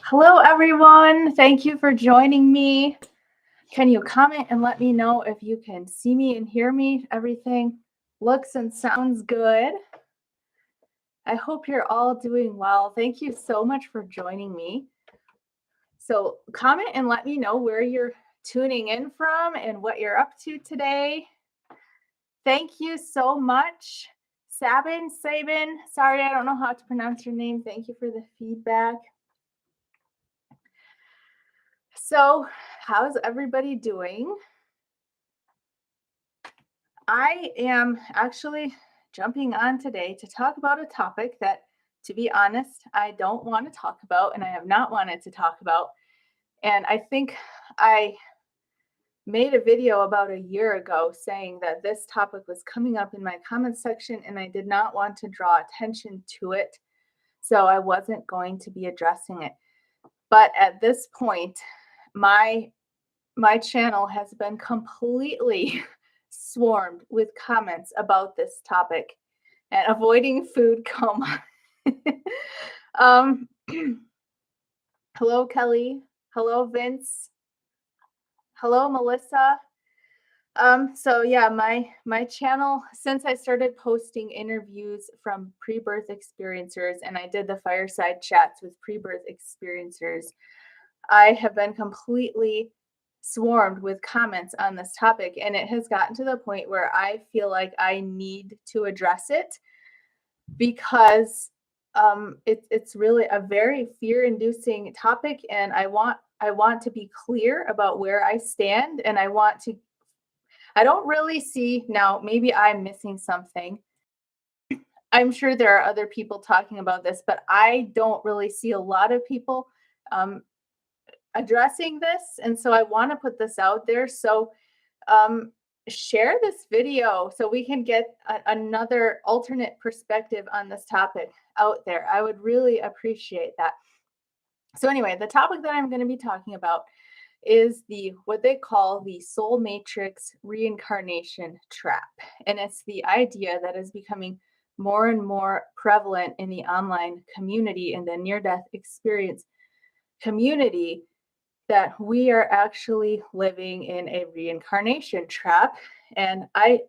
Hello, everyone. Thank you for joining me. Can you comment and let me know if you can see me and hear me? Everything looks and sounds good. I hope you're all doing well. Thank you so much for joining me. So, comment and let me know where you're tuning in from and what you're up to today. Thank you so much. Sabin, sorry, I don't know how to pronounce your name. Thank you for the feedback. So, how's everybody doing? I am actually jumping on today to talk about a topic that, to be honest, I don't want to talk about and I have not wanted to talk about. And I think I made a video about a year ago saying that this topic was coming up in my comment section and I did not want to draw attention to it. So I wasn't going to be addressing it. But at this point, my channel has been completely swarmed with comments about this topic and avoiding food coma. um, hello, Kelly. Hello, Vince. Hello, Melissa. So yeah, my channel, since I started posting interviews from pre-birth experiencers and I did the fireside chats with pre-birth experiencers, I have been completely swarmed with comments on this topic, and it has gotten to the point where I feel like I need to address it because it's really a very fear-inducing topic, and I want to be clear about where I stand, and I don't really see now. Maybe I'm missing something. I'm sure there are other people talking about this, but I don't really see a lot of people um, addressing this, and so I want to put this out there. So share this video so we can get another alternate perspective on this topic out there. I would really appreciate that. So anyway, the topic that I'm going to be talking about is what they call the soul matrix reincarnation trap, and it's the idea that is becoming more and more prevalent in the online community, in the near-death experience community, that we are actually living in a reincarnation trap. And I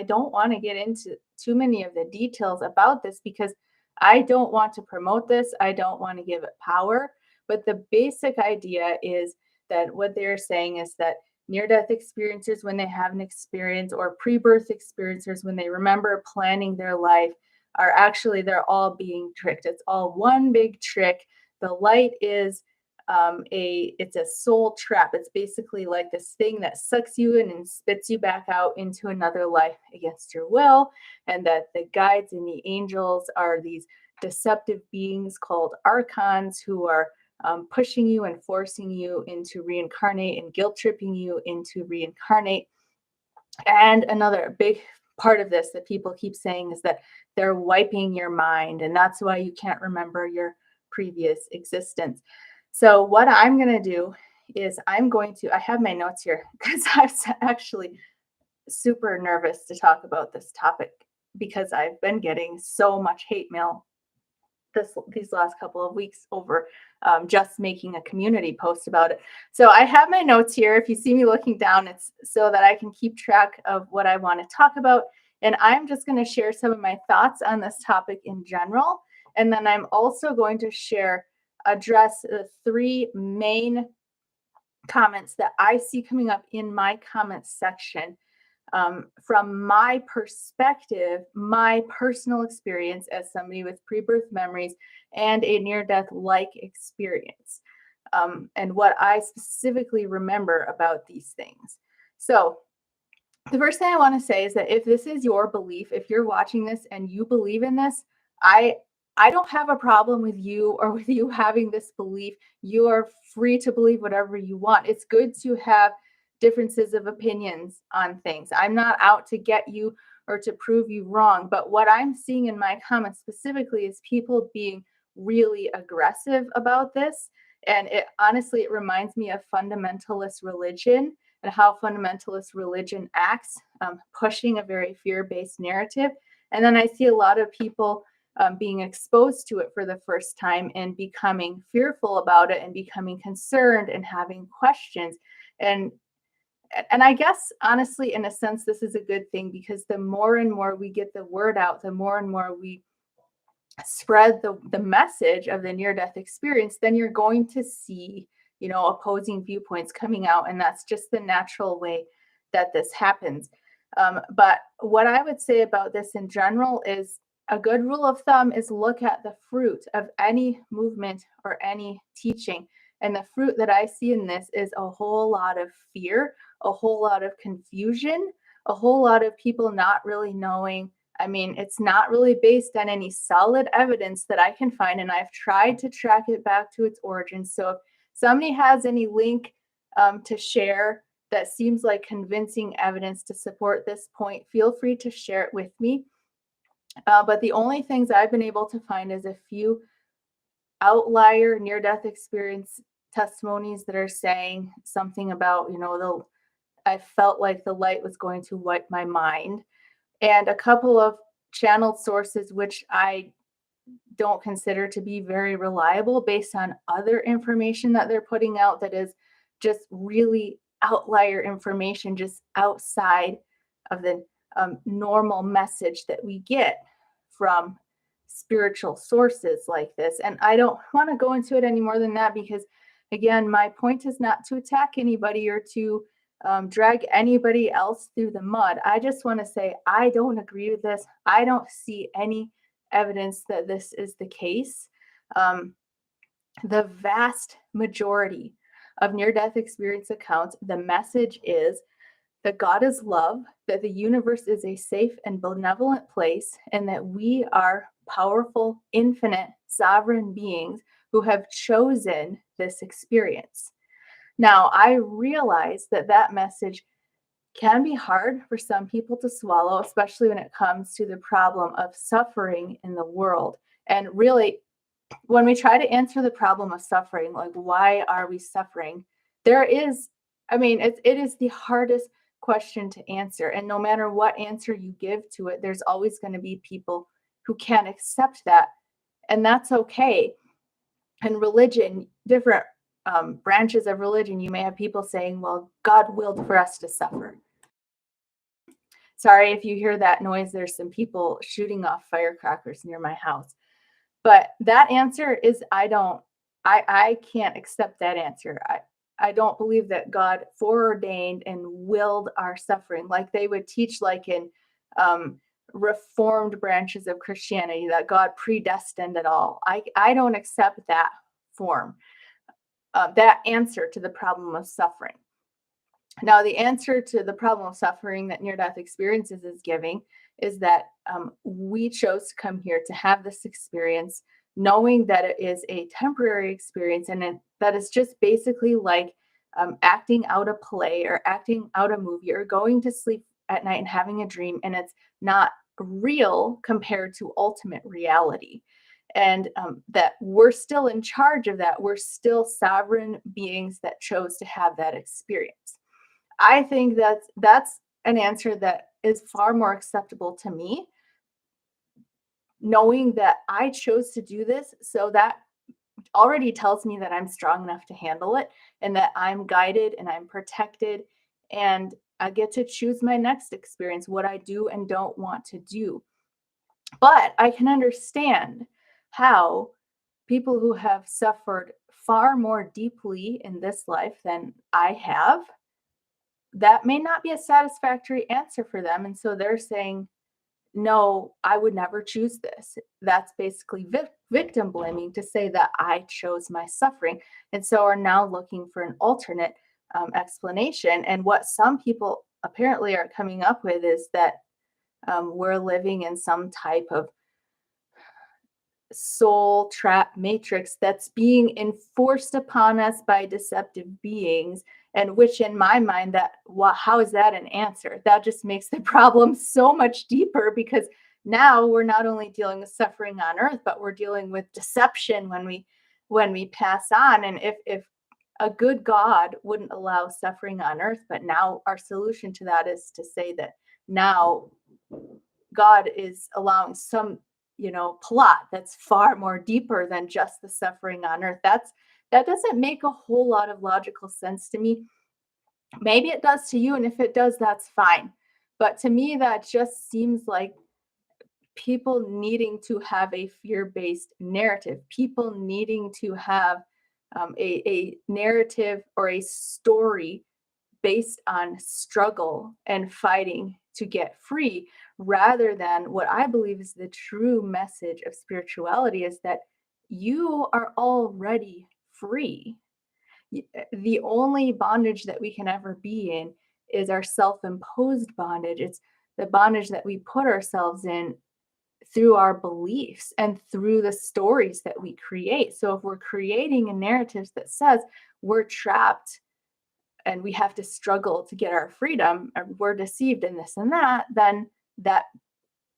don't want to get into too many of the details about this because I don't want to promote this. I don't want to give it power. But the basic idea is that what they're saying is that near death experiencers, when they have an experience, or pre birth experiencers, when they remember planning their life, they're all being tricked. It's all one big trick. The light is it's a soul trap. It's basically like this thing that sucks you in and spits you back out into another life against your will, and that the guides and the angels are these deceptive beings called Archons who are pushing you and forcing you into reincarnate and guilt tripping you into reincarnate. And another big part of this that people keep saying is that they're wiping your mind, and that's why you can't remember your previous existence. So what I'm going to do is I have my notes here because I was actually super nervous to talk about this topic because I've been getting so much hate mail these last couple of weeks over just making a community post about it. So I have my notes here. If you see me looking down, it's so that I can keep track of what I want to talk about. And I'm just going to share some of my thoughts on this topic in general. And then I'm also going to address the three main comments that I see coming up in my comments section from my perspective, my personal experience as somebody with pre-birth memories and a near-death like experience, and what I specifically remember about these things. So the first thing I want to say is that if this is your belief, if you're watching this and you believe in this, I don't have a problem with you or with you having this belief. You are free to believe whatever you want. It's good to have differences of opinions on things. I'm not out to get you or to prove you wrong, but what I'm seeing in my comments specifically is people being really aggressive about this. And it reminds me of fundamentalist religion and how fundamentalist religion acts, pushing a very fear-based narrative. And then I see a lot of people being exposed to it for the first time and becoming fearful about it and becoming concerned and having questions. And and I guess honestly, in a sense, this is a good thing because the more and more we get the word out, the more and more we spread the message of the near death experience, then you're going to see, opposing viewpoints coming out. And that's just the natural way that this happens. But what I would say about this in general is a good rule of thumb is look at the fruit of any movement or any teaching. And the fruit that I see in this is a whole lot of fear, a whole lot of confusion, a whole lot of people not really knowing. I mean, it's not really based on any solid evidence that I can find, and I've tried to track it back to its origins. So if somebody has any link to share that seems like convincing evidence to support this point, feel free to share it with me. But the only things I've been able to find is a few outlier near-death experience testimonies that are saying something about, I felt like the light was going to wipe my mind, and a couple of channeled sources which I don't consider to be very reliable based on other information that they're putting out that is just really outlier information, just outside of the normal message that we get from spiritual sources like this. And I don't want to go into it any more than that because, again, my point is not to attack anybody or to drag anybody else through the mud. I just want to say I don't agree with this. I don't see any evidence that this is the case. The vast majority of near death experience accounts, the message is that God is love, that the universe is a safe and benevolent place, and that we are powerful, infinite, sovereign beings who have chosen this experience. Now, I realize that that message can be hard for some people to swallow, especially when it comes to the problem of suffering in the world. And really, when we try to answer the problem of suffering, like why are we suffering? There is, I mean, it is the hardest question to answer. And no matter what answer you give to it, there's always going to be people who can't accept that. And that's okay. And religion, different branches of religion, you may have people saying, well, God willed for us to suffer. Sorry if you hear that noise, there's some people shooting off firecrackers near my house. But that answer is I can't accept that answer. I don't believe that God foreordained and willed our suffering like they would teach, like in reformed branches of Christianity, that God predestined it all. I don't accept that form, that answer to the problem of suffering. Now, the answer to the problem of suffering that near death experiences is giving is that we chose to come here to have this experience, knowing that it is a temporary experience and that it's just basically like acting out a play or acting out a movie or going to sleep at night and having a dream, and it's not real compared to ultimate reality. And that we're still in charge of that. We're still sovereign beings that chose to have that experience. I think that's an answer that is far more acceptable to me, knowing that I chose to do this. So that already tells me that I'm strong enough to handle it and that I'm guided and I'm protected and I get to choose my next experience, what I do and don't want to do. But I can understand how people who have suffered far more deeply in this life than I have, that may not be a satisfactory answer for them. And so they're saying, no, I would never choose this. That's basically victim blaming to say that I chose my suffering. And so are now looking for an alternate explanation. And what some people apparently are coming up with is that we're living in some type of soul trap matrix that's being enforced upon us by deceptive beings, and which in my mind, how is that an answer? That just makes the problem so much deeper, because now we're not only dealing with suffering on earth, but we're dealing with deception when we pass on. And if a good God wouldn't allow suffering on earth, but now our solution to that is to say that now God is allowing some plot that's far more deeper than just the suffering on earth. That doesn't make a whole lot of logical sense to me. Maybe it does to you, and if it does, that's fine. But to me, that just seems like people needing to have a fear-based narrative, people needing to have a narrative or a story based on struggle and fighting to get free, rather than what I believe is the true message of spirituality is that you are already free. The only bondage that we can ever be in is our self-imposed bondage. It's the bondage that we put ourselves in through our beliefs and through the stories that we create. So if we're creating a narrative that says we're trapped and we have to struggle to get our freedom, or we're deceived in this and that, that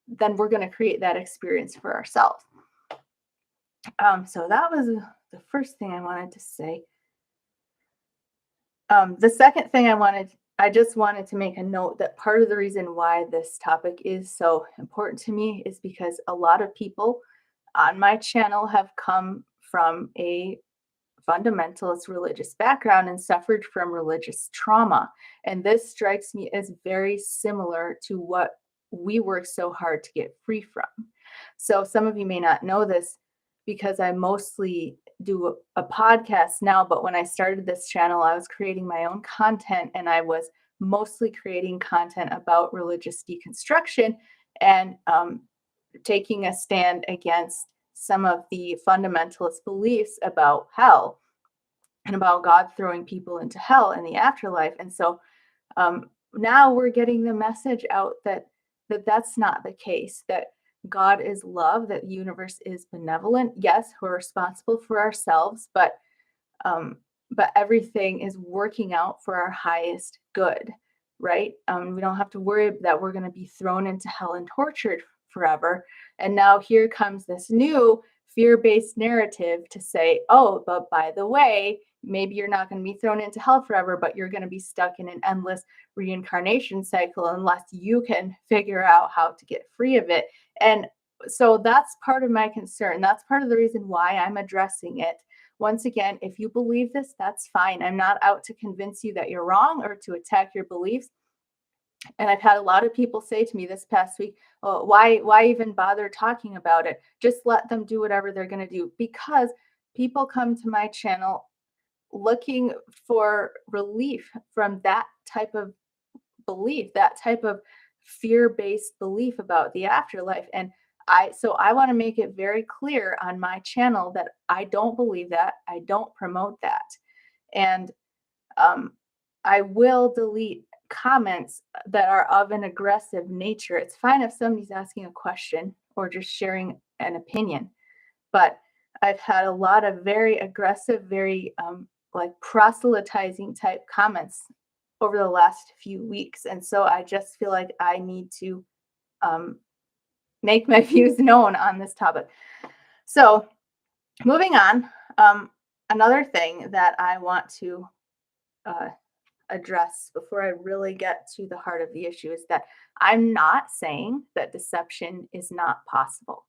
then we're going to create that experience for ourselves. So that was the first thing I wanted to say. The second thing I just wanted to make a note that part of the reason why this topic is so important to me is because a lot of people on my channel have come from a fundamentalist religious background and suffered from religious trauma. And this strikes me as very similar to what we work so hard to get free from. So some of you may not know this because I mostly do a podcast now, but when I started this channel, I was creating my own content and I was mostly creating content about religious deconstruction and taking a stand against some of the fundamentalist beliefs about hell and about God throwing people into hell in the afterlife. And so now we're getting the message out that that's not the case, that God is love, that the universe is benevolent. Yes, we're responsible for ourselves, but everything is working out for our highest good, right? We don't have to worry that we're going to be thrown into hell and tortured forever. And now here comes this new fear-based narrative to say, oh, but by the way, maybe you're not going to be thrown into hell forever, but you're going to be stuck in an endless reincarnation cycle unless you can figure out how to get free of it. And so that's part of my concern. That's part of the reason why I'm addressing it. Once again, if you believe this, that's fine. I'm not out to convince you that you're wrong or to attack your beliefs. And I've had a lot of people say to me this past week, oh, why even bother talking about it? Just let them do whatever they're going to do. Because people come to my channel looking for relief from that type of belief, that type of fear-based belief about the afterlife. And I want to make it very clear on my channel that I don't believe that. I don't promote that. And I will delete comments that are of an aggressive nature. It's fine if somebody's asking a question or just sharing an opinion, but I've had a lot of very aggressive, very like proselytizing type comments over the last few weeks. And so I just feel like I need to make my views known on this topic. So moving on, another thing that I want to address before I really get to the heart of the issue is that I'm not saying that deception is not possible.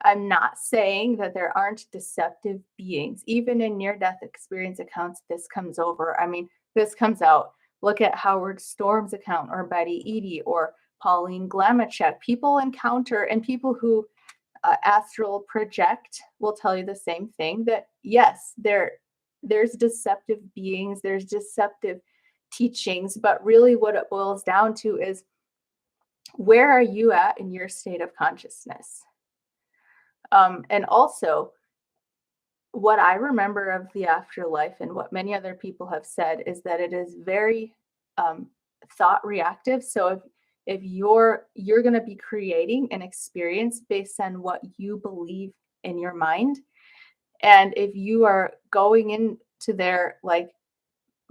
I'm not saying that there aren't deceptive beings. Even in near-death experience accounts, this comes over. I mean, this comes out. Look at Howard Storm's account or Betty Eadie or Pauline Glamachek. People encounter, and people who astral project will tell you the same thing, that yes, there's deceptive beings, there's deceptive teachings, but really what it boils down to is, where are you at in your state of consciousness? And also, what I remember of the afterlife and what many other people have said is that it is very thought reactive. So if you're going to be creating an experience based on what you believe in your mind, and if you are going into there like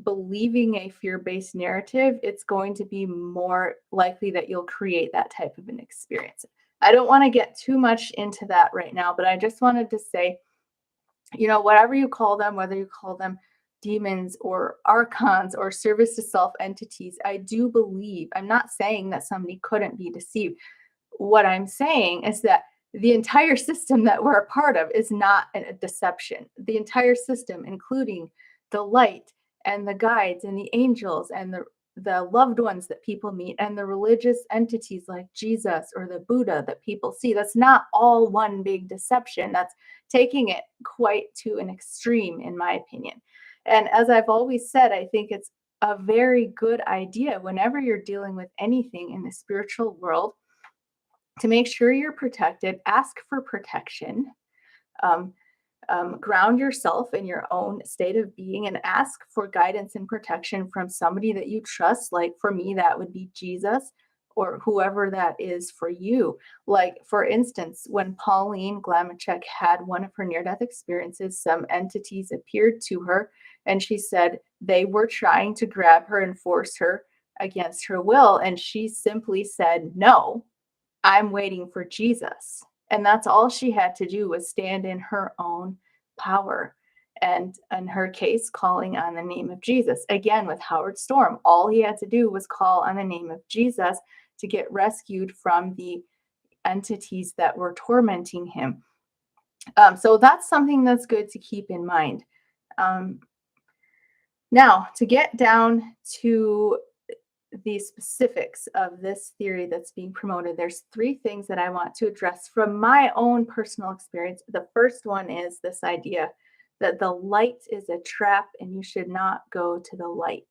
believing a fear-based narrative, it's going to be more likely that you'll create that type of an experience. I don't want to get too much into that right now, but I just wanted to say, whatever you call them, whether you call them demons or archons or service to self entities, I do believe, I'm not saying that somebody couldn't be deceived. What I'm saying is that the entire system that we're a part of is not a deception. The entire system, including the light and the guides and the angels and the loved ones that people meet and the religious entities like Jesus or the Buddha that people see, that's not all one big deception. That's taking it quite to an extreme, in my opinion. And as I've always said, I think it's a very good idea whenever you're dealing with anything in the spiritual world to make sure you're protected, ask for protection, um, ground yourself in your own state of being, and ask for guidance and protection from somebody that you trust. Like for me, that would be Jesus or whoever that is for you. Like, for instance, when Pauline Glamachek had one of her near death experiences, some entities appeared to her and she said they were trying to grab her and force her against her will. And she simply said, "No, I'm waiting for Jesus." And that's all she had to do was stand in her own power. And in her case, calling on the name of Jesus. Again, with Howard Storm, all he had to do was call on the name of Jesus to get rescued from the entities that were tormenting him. So that's something that's good to keep in mind. Um, Now, to get down to the specifics of this theory that's being promoted, there's three things that I want to address from my own personal experience. The first one is this idea that the light is a trap and you should not go to the light.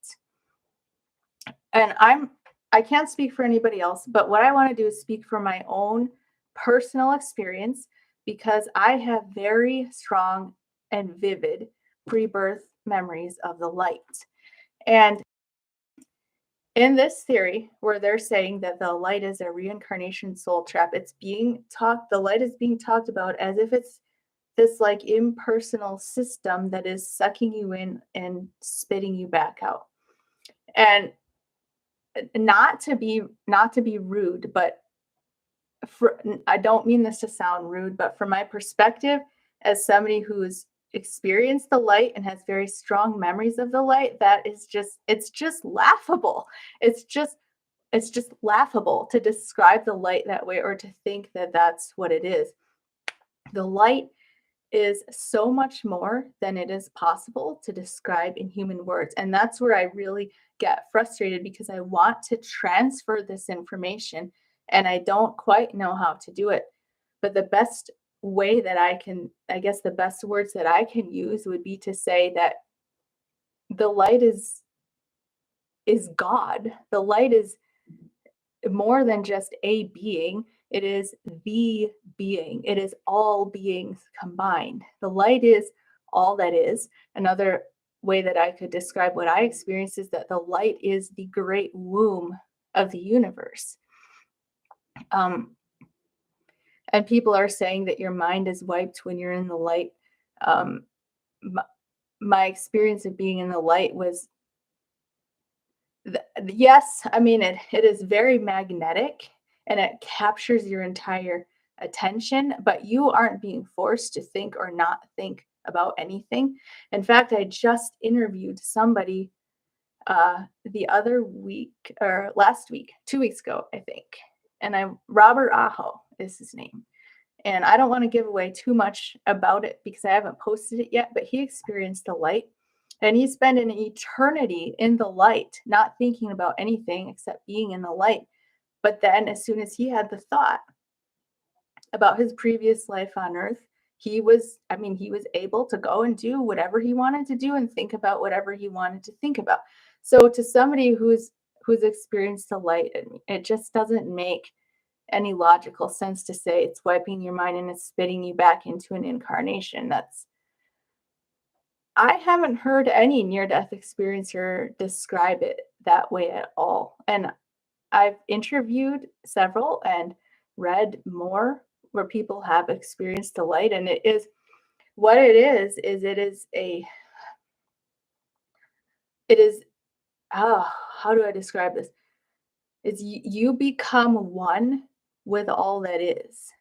And I can't speak for anybody else, but what I want to do is speak from my own personal experience because I have very strong and vivid pre-birth memories of the light. And in this theory, where they're saying that the light is a reincarnation soul trap, it's being talked, the light is being talked about as if it's this like impersonal system that is sucking you in and spitting you back out. And not to be rude, but I don't mean this to sound rude, but from my perspective, as somebody who's experienced the light and has very strong memories of the light, that is just it's just laughable. It's just laughable to describe the light that way or to think that that's what it is. The light is so much more than it is possible to describe in human words. And that's where I really get frustrated because I want to transfer this information and I don't quite know how to do it. But the best way that I guess the best words that I can use would be to say that the light is God. The light is more than just a being, it is the being. It is all beings combined. The light is all that is. Another way that I could describe what I experience is that the light is the great womb of the universe. Um, and people are saying that your mind is wiped when you're in the light. Um, my, my experience of being in the light was yes, I mean it is very magnetic and it captures your entire attention, but you aren't being forced to think or not think about anything. In fact, I just interviewed somebody the other week or last week, 2 weeks ago, I think. And Robert Aho is his name. And I don't want to give away too much about it because I haven't posted it yet, but he experienced the light and he spent an eternity in the light, not thinking about anything except being in the light. But then, as soon as he had the thought about his previous life on earth, he was able to go and do whatever he wanted to do and think about whatever he wanted to think about. So, to somebody who's experienced the light, it just doesn't make any logical sense to say it's wiping your mind and it's spitting you back into an incarnation. I haven't heard any near death experiencer describe it that way at all. And I've interviewed several and read more where people have experienced the light. And it is what it is, how do I describe this? It's you become one with all that is.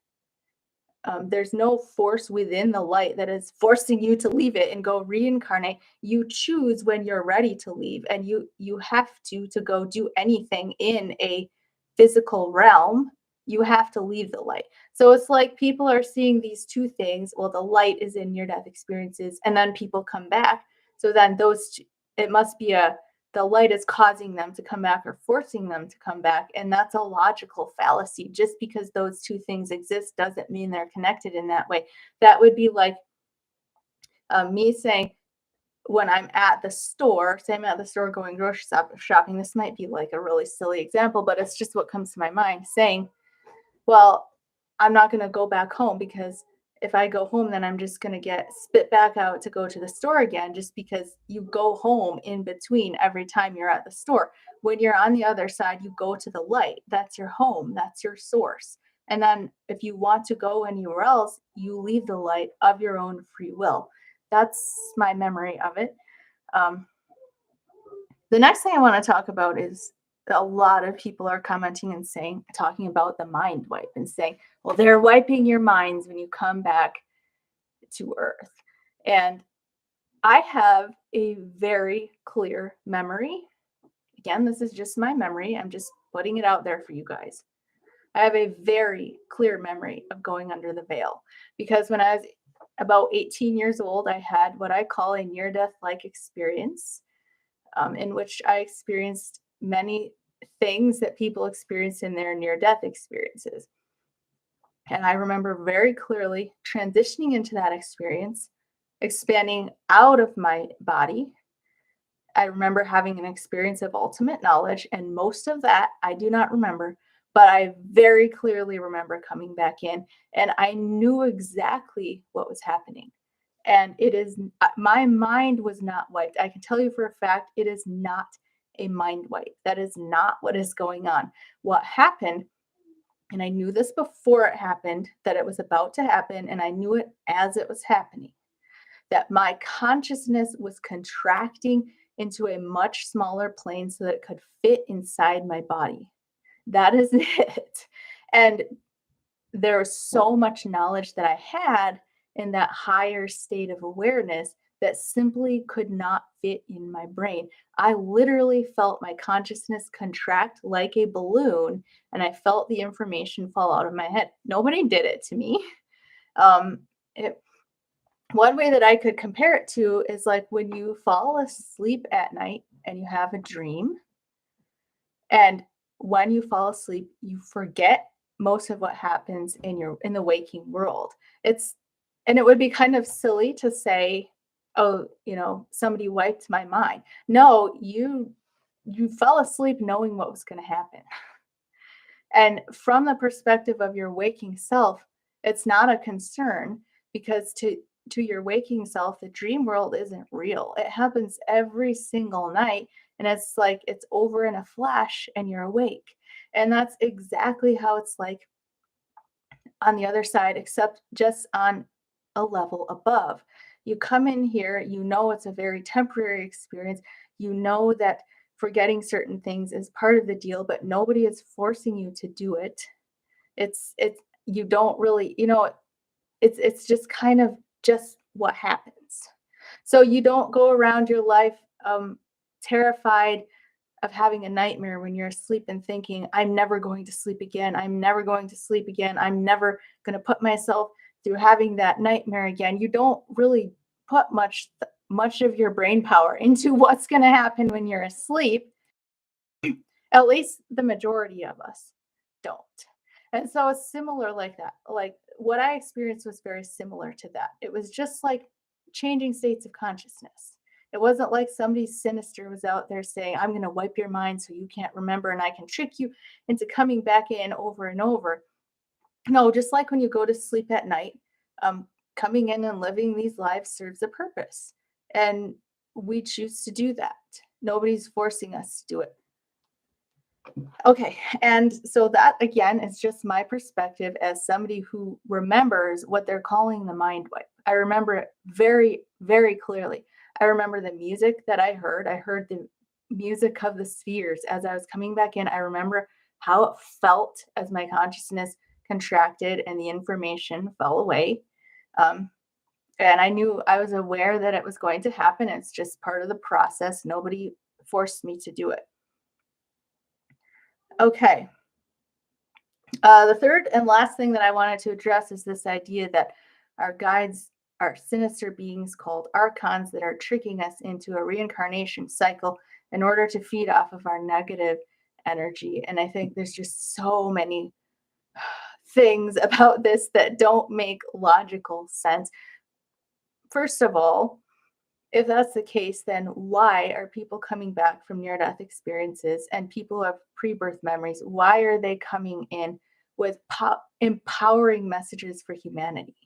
There's no force within the light that is forcing you to leave it and go reincarnate. You choose when you're ready to leave, and you have to go do anything in a physical realm. you have to leave the light. So it's like people are seeing these two things. Well, the light is in near death experiences, and then people come back. So then it must be the light is causing them to come back or forcing them to come back. And that's a logical fallacy. Just because those two things exist doesn't mean they're connected in that way. That would be like me saying, when I'm at the store, say I'm at the store going grocery shopping, this might be like a really silly example, but it's just what comes to my mind, saying, well, I'm not going to go back home because if I go home, then I'm just going to get spit back out to go to the store again, just because you go home in between every time you're at the store. When you're on the other side, you go to the light. That's your home, that's your source. And then if you want to go anywhere else, you leave the light of your own free will. That's my memory of it. Um, the next thing I want to talk about is a lot of people are commenting and talking about the mind wipe and saying, well, they're wiping your minds when you come back to Earth. And I have a very clear memory. Again, this is just my memory. I'm just putting it out there for you guys. I have a very clear memory of going under the veil because when I was about 18 years old, I had what I call a near death like experience, in which I experienced many things that people experience in their near death experiences. And I remember very clearly transitioning into that experience, expanding out of my body. I remember having an experience of ultimate knowledge, and most of that I do not remember, but I very clearly remember coming back in, and I knew exactly what was happening. And my mind was not wiped. I can tell you for a fact, it is not a mind wipe. That is not what is going on. What happened, and I knew this before it happened, that it was about to happen, and I knew it as it was happening, that my consciousness was contracting into a much smaller plane so that it could fit inside my body. That is it. And there was so much knowledge that I had in that higher state of awareness that simply could not fit in my brain. I literally felt my consciousness contract like a balloon, and I felt the information fall out of my head. Nobody did it to me. Um, it, One way that I could compare it to is like when you fall asleep at night and you have a dream, and when you fall asleep, you forget most of what happens in the waking world. It's and it would be kind of silly to say, "Oh, somebody wiped my mind." No, you fell asleep knowing what was going to happen. And from the perspective of your waking self, it's not a concern because to your waking self, the dream world isn't real. It happens every single night, and it's like it's over in a flash and you're awake. And that's exactly how it's like on the other side, except just on a level above. You come in here, you know it's a very temporary experience. You know that forgetting certain things is part of the deal, but nobody is forcing you to do it. It's you don't really, it's just kind of just what happens. So you don't go around your life terrified of having a nightmare when you're asleep and thinking, I'm never going to sleep again. I'm never going to sleep again. I'm never going to put myself through having that nightmare again. You don't really put much of your brain power into what's going to happen when you're asleep. At least the majority of us don't. And so it's similar like that. Like what I experienced was very similar to that. It was just like changing states of consciousness. It wasn't like somebody sinister was out there saying, I'm going to wipe your mind so you can't remember and I can trick you into coming back in over and over. No, just like when you go to sleep at night, coming in and living these lives serves a purpose. And we choose to do that. Nobody's forcing us to do it. Okay, and so that again is just my perspective as somebody who remembers what they're calling the mind wipe. I remember it very, very clearly. I remember the music that I heard. I heard the music of the spheres as I was coming back in. I remember how it felt as my consciousness contracted and the information fell away. And I was aware that it was going to happen. It's just part of the process. Nobody forced me to do it. Okay. The third and last thing that I wanted to address is this idea that our guides are sinister beings called Archons that are tricking us into a reincarnation cycle in order to feed off of our negative energy. And I think there's just so many things about this that don't make logical sense. First of all, if that's the case, then why are people coming back from near death experiences and people who have pre birth memories? Why are they coming in with empowering messages for humanity?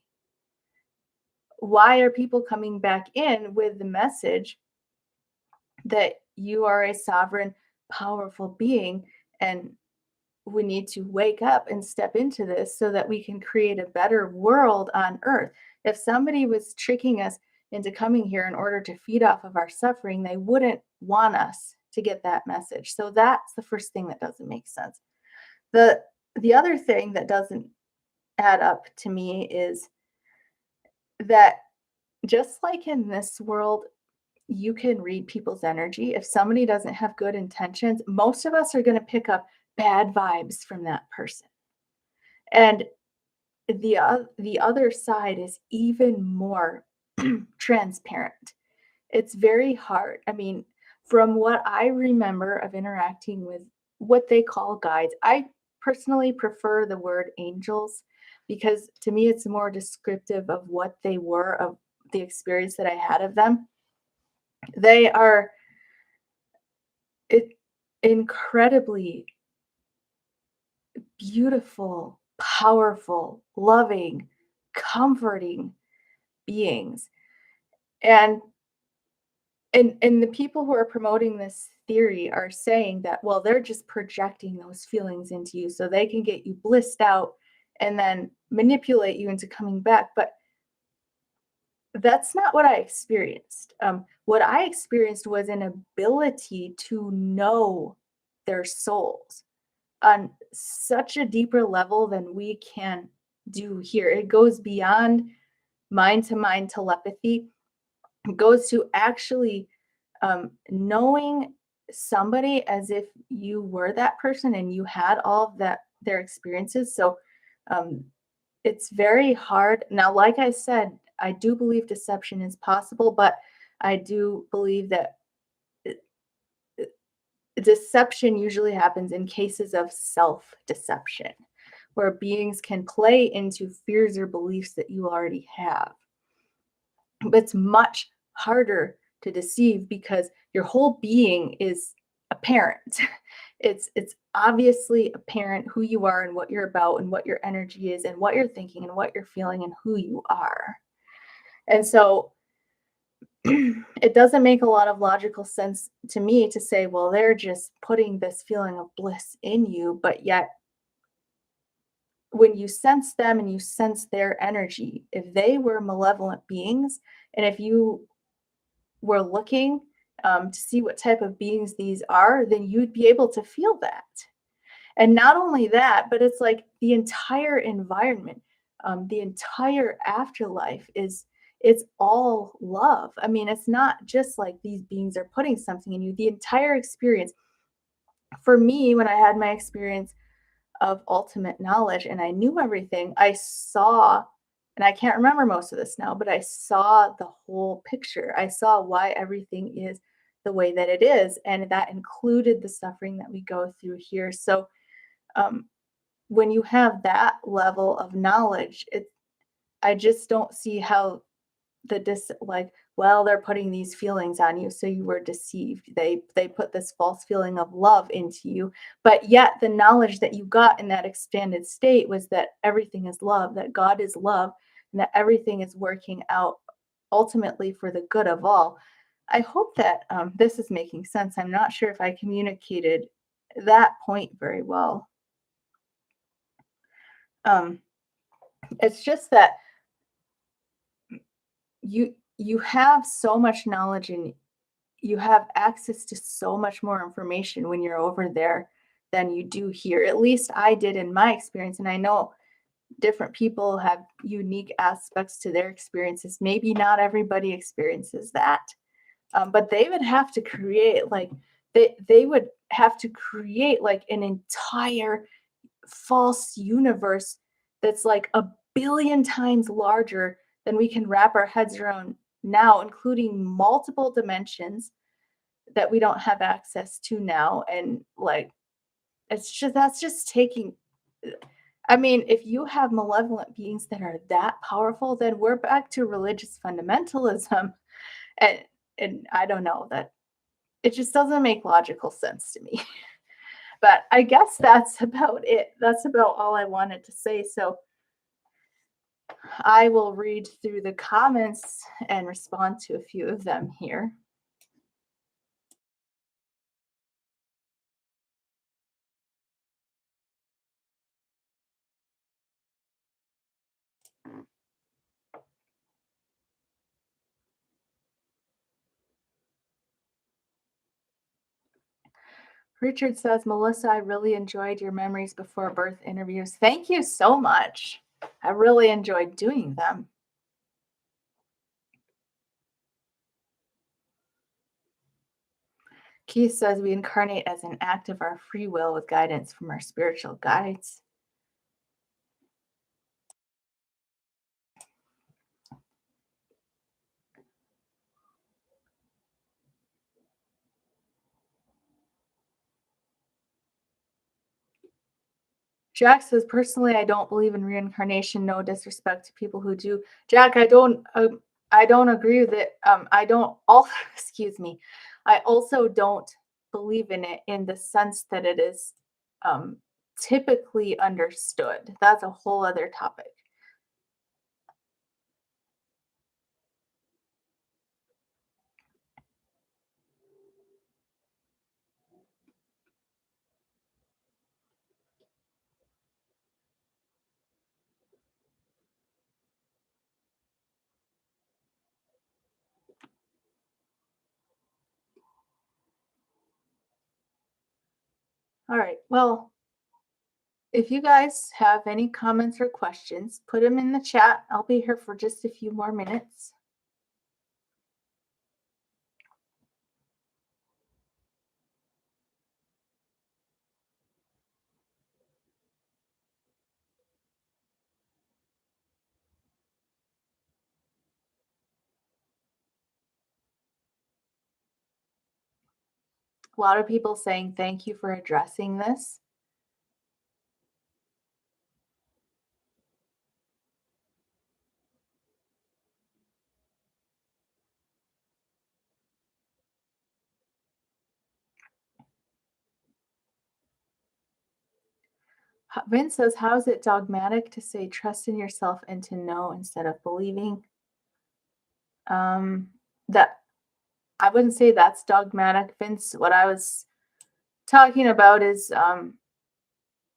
Why are people coming back in with the message that you are a sovereign, powerful being and we need to wake up and step into this so that we can create a better world on earth? If somebody was tricking us into coming here in order to feed off of our suffering, they wouldn't want us to get that message. So that's the first thing that doesn't make sense. The the other thing that doesn't add up to me is that just like in this world, you can read people's energy. If somebody doesn't have good intentions, most of us are going to pick up bad vibes from that person. And the other side is even more transparent. It's very hard. I mean, from what I remember of interacting with what they call guides, I personally prefer the word angels because to me it's more descriptive of what they were, of the experience that I had of them. They are it, incredibly beautiful, powerful, loving, comforting beings. And and the people who are promoting this theory are saying that, well, they're just projecting those feelings into you so they can get you blissed out and then manipulate you into coming back. But that's not what I experienced. What I experienced was an ability to know their souls on such a deeper level than we can do here. It goes beyond mind to mind telepathy. It goes to actually knowing somebody as if you were that person and you had all of that their experiences. So um, it's very hard. Now, like I said, I do believe deception is possible, but I do believe that deception usually happens in cases of self deception, where beings can play into fears or beliefs that you already have. But it's much harder to deceive because your whole being is apparent. It's obviously apparent who you are and what you're about and what your energy is and what you're thinking and what you're feeling and who you are. And so it doesn't make a lot of logical sense to me to say, well, they're just putting this feeling of bliss in you, but yet when you sense them and you sense their energy, if they were malevolent beings, and if you were looking to see what type of beings these are, then you'd be able to feel that. And not only that, but it's like the entire environment, the entire afterlife is it's all love. I mean, it's not just like these beings are putting something in you. The entire experience, for me, when I had my experience of ultimate knowledge and I knew everything, I saw, and I can't remember most of this now, but I saw the whole picture. I saw why everything is the way that it is. And that included the suffering that we go through here. So um, when you have that level of knowledge, I just don't see how like, well, they're putting these feelings on you so you were deceived. They put this false feeling of love into you, but yet the knowledge that you got in that expanded state was that everything is love, that God is love, and that everything is working out ultimately for the good of all. I hope that this is making sense. I'm not sure if I communicated that point very well. um, it's just that you have so much knowledge and you have access to so much more information when you're over there than you do here. At least I did in my experience. And I know different people have unique aspects to their experiences. Maybe not everybody experiences that, but they would have to create like they would have to create like an entire false universe that's like a billion times larger than we can wrap our heads around now, including multiple dimensions that we don't have access to now. And like, it's just, that's just taking, I mean, if you have malevolent beings that are that powerful, then we're back to religious fundamentalism. And, and I don't know, that it just doesn't make logical sense to me. But I guess that's about it. That's about all I wanted to say. So I will read through the comments and respond to a few of them here. Richard says, Melissa, I really enjoyed your memories before birth interviews. Thank you so much. I really enjoyed doing them. Keith says, we incarnate as an act of our free will with guidance from our spiritual guides. Jack says, personally, I don't believe in reincarnation. No disrespect to people who do. Jack, I don't agree with it. I don't. All, excuse me. I also don't believe in it in the sense that it is typically understood. That's a whole other topic. All right. Well, if you guys have any comments or questions, put them in the chat. I'll be here for just a few more minutes. A lot of people saying thank you for addressing this. Vince says, how is it dogmatic to say trust in yourself and to know instead of believing? That I wouldn't say that's dogmatic, Vince. What I was talking about is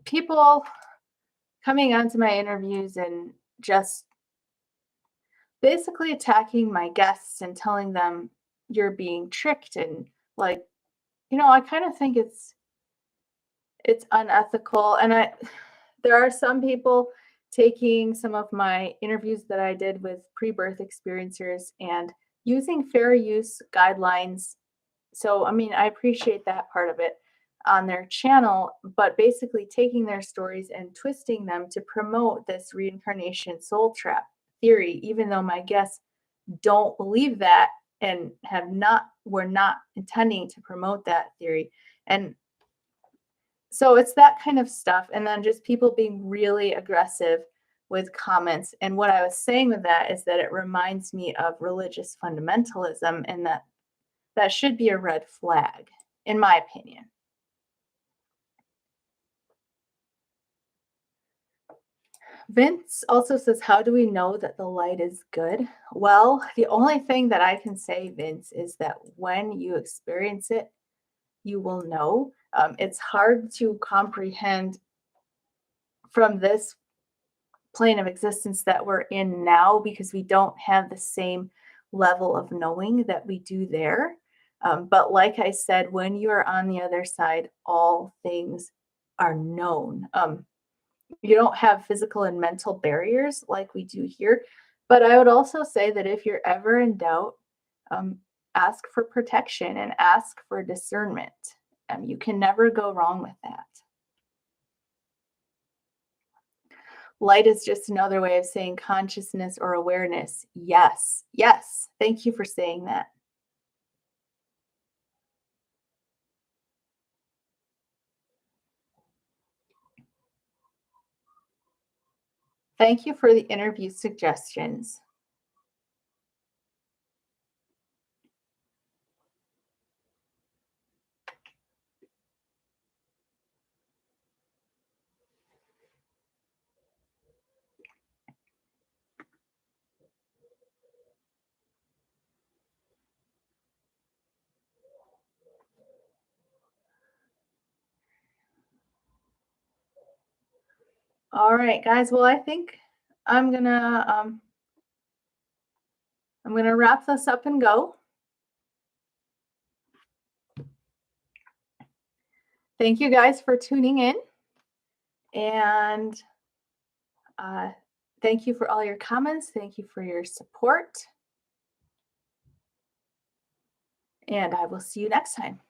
people coming onto my interviews and just basically attacking my guests and telling them you're being tricked, and like, I kind of think it's unethical. And there are some people taking some of my interviews that I did with pre-birth experiencers and using fair use guidelines. So, I mean, I appreciate that part of it on their channel, but basically taking their stories and twisting them to promote this reincarnation soul trap theory, even though my guests don't believe that and were not intending to promote that theory. And so it's that kind of stuff. And then just people being really aggressive with comments. And what I was saying with that is that it reminds me of religious fundamentalism, and that should be a red flag, in my opinion. Vince also says, how do we know that the light is good? Well, the only thing that I can say, Vince, is that when you experience it, you will know. It's hard to comprehend from this plane of existence that we're in now because we don't have the same level of knowing that we do there. But like I said, when you're on the other side, all things are known. You don't have physical and mental barriers like we do here. But I would also say that if you're ever in doubt, ask for protection and ask for discernment. You can never go wrong with that. Light is just another way of saying consciousness or awareness. Yes. Yes. Thank you for saying that. Thank you for the interview suggestions. All right, guys. Well, I think I'm gonna um, I'm gonna wrap this up and go. Thank you guys for tuning in, and uh, thank you for all your comments. Thank you for your support, and I will see you next time.